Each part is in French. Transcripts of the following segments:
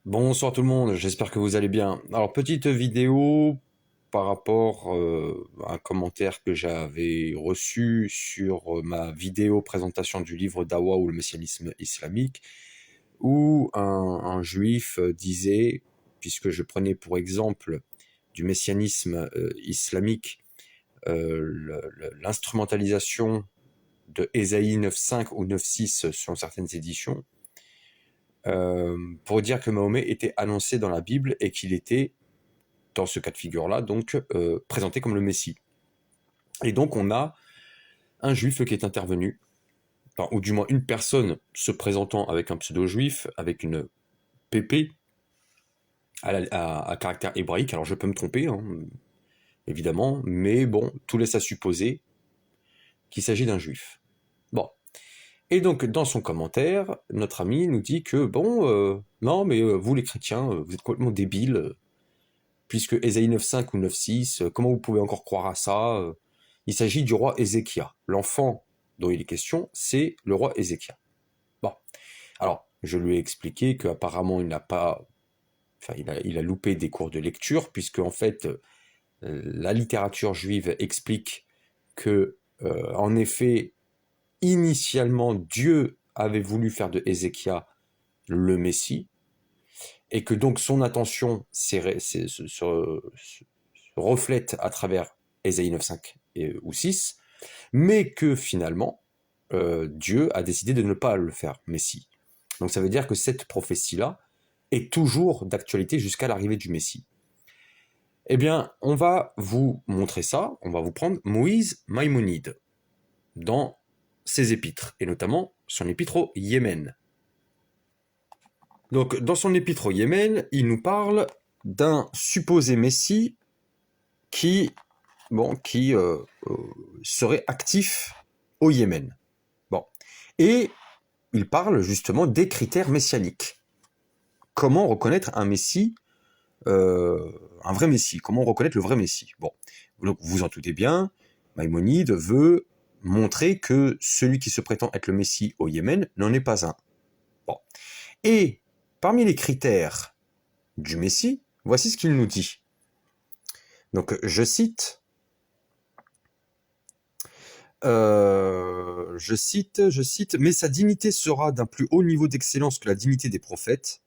Bonsoir tout le monde, j'espère que vous allez bien. Alors, petite vidéo par rapport à un commentaire que j'avais reçu sur ma vidéo présentation du livre Dawa ou le messianisme islamique, où un juif disait, puisque je prenais pour exemple du messianisme islamique l'instrumentalisation de Ésaïe 9.5 ou 9.6 sur certaines éditions, pour dire que Mahomet était annoncé dans la Bible et qu'il était, dans ce cas de figure-là, donc présenté comme le Messie. Et donc on a un juif qui est intervenu, enfin, ou du moins une personne se présentant avec un pseudo-juif, avec une PP à caractère hébraïque. Alors je peux me tromper, hein, évidemment, mais bon, tout laisse à supposer qu'il s'agit d'un juif. Bon. Et donc, dans son commentaire, notre ami nous dit que, bon, non, mais vous les chrétiens, vous êtes complètement débiles, puisque Ésaïe 9.5 ou 9.6, comment vous pouvez encore croire à ça? Il s'agit du roi Ézéchia. L'enfant dont il est question, c'est le roi Ézéchia. Bon, alors, je lui ai expliqué qu'apparemment, il n'a pas... Enfin, il a loupé des cours de lecture, puisque, en fait, la littérature juive explique que, en effet, initialement, Dieu avait voulu faire de Ézéchia le Messie, et que donc son attention se reflète à travers Ésaïe 9.5 ou 6, mais que finalement, Dieu a décidé de ne pas le faire Messie. Donc ça veut dire que cette prophétie-là est toujours d'actualité jusqu'à l'arrivée du Messie. Eh bien, on va vous montrer ça, on va vous prendre Moïse Maïmonide dans ses épîtres, et notamment son épître au Yémen. Donc, dans son épître au Yémen, il nous parle d'un supposé Messie qui, serait actif au Yémen. Bon. Et il parle justement des critères messianiques. Comment reconnaître un Messie, un vrai Messie? Comment reconnaître le vrai Messie? Bon, donc vous en doutez bien, Maïmonide veut montrer que celui qui se prétend être le Messie au Yémen n'en est pas un. Bon. Et parmi les critères du Messie, voici ce qu'il nous dit. Donc, je cite, mais sa dignité sera d'un plus haut niveau d'excellence que la dignité des prophètes,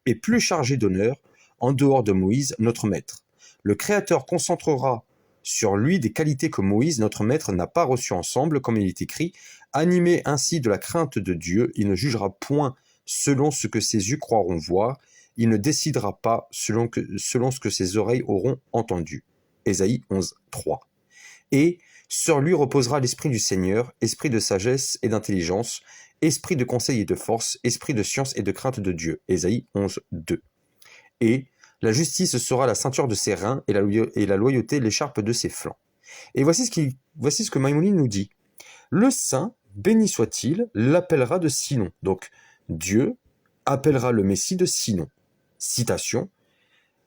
et plus chargée d'honneur, en dehors de Moïse, notre maître. Le Créateur concentrera sur lui des qualités que Moïse, notre maître, n'a pas reçues ensemble, comme il est écrit, animé ainsi de la crainte de Dieu, il ne jugera point selon ce que ses yeux croiront voir, il ne décidera pas selon ce que ses oreilles auront entendu. Ésaïe 11, 3. Et sur lui reposera l'esprit du Seigneur, esprit de sagesse et d'intelligence, esprit de conseil et de force, esprit de science et de crainte de Dieu. Ésaïe 11, 2. Et la justice sera la ceinture de ses reins et la loyauté l'écharpe de ses flancs. Et voici ce que Maïmonide nous dit. Le saint, béni soit-il, l'appellera de Sinon. Donc, Dieu appellera le Messie de Sinon. Citation.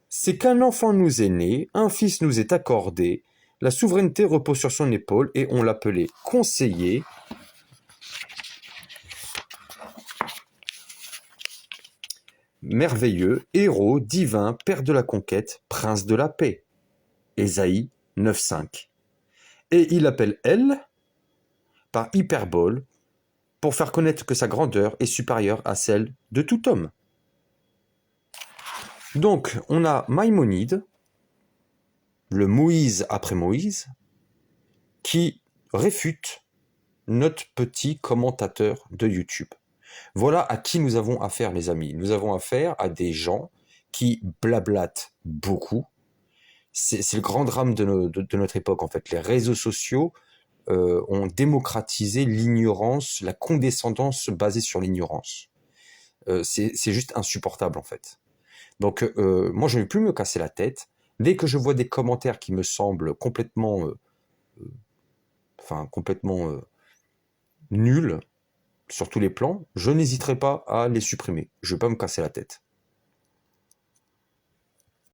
C'est qu'un enfant nous est né, un fils nous est accordé, la souveraineté repose sur son épaule et on l'appelait conseiller, merveilleux, héros, divin, père de la conquête, prince de la paix. Ésaïe 9.5. Et il appelle elle par hyperbole pour faire connaître que sa grandeur est supérieure à celle de tout homme. Donc, on a Maïmonide, le Moïse après Moïse, qui réfute notre petit commentateur de YouTube. Voilà à qui nous avons affaire, les amis. Nous avons affaire à des gens qui blablatent beaucoup. C'est le grand drame de notre époque, en fait. Les réseaux sociaux ont démocratisé l'ignorance, la condescendance basée sur l'ignorance. C'est juste insupportable, en fait. Donc, moi, je ne vais plus me casser la tête. Dès que je vois des commentaires qui me semblent complètement nuls sur tous les plans, je n'hésiterai pas à les supprimer. Je ne vais pas me casser la tête.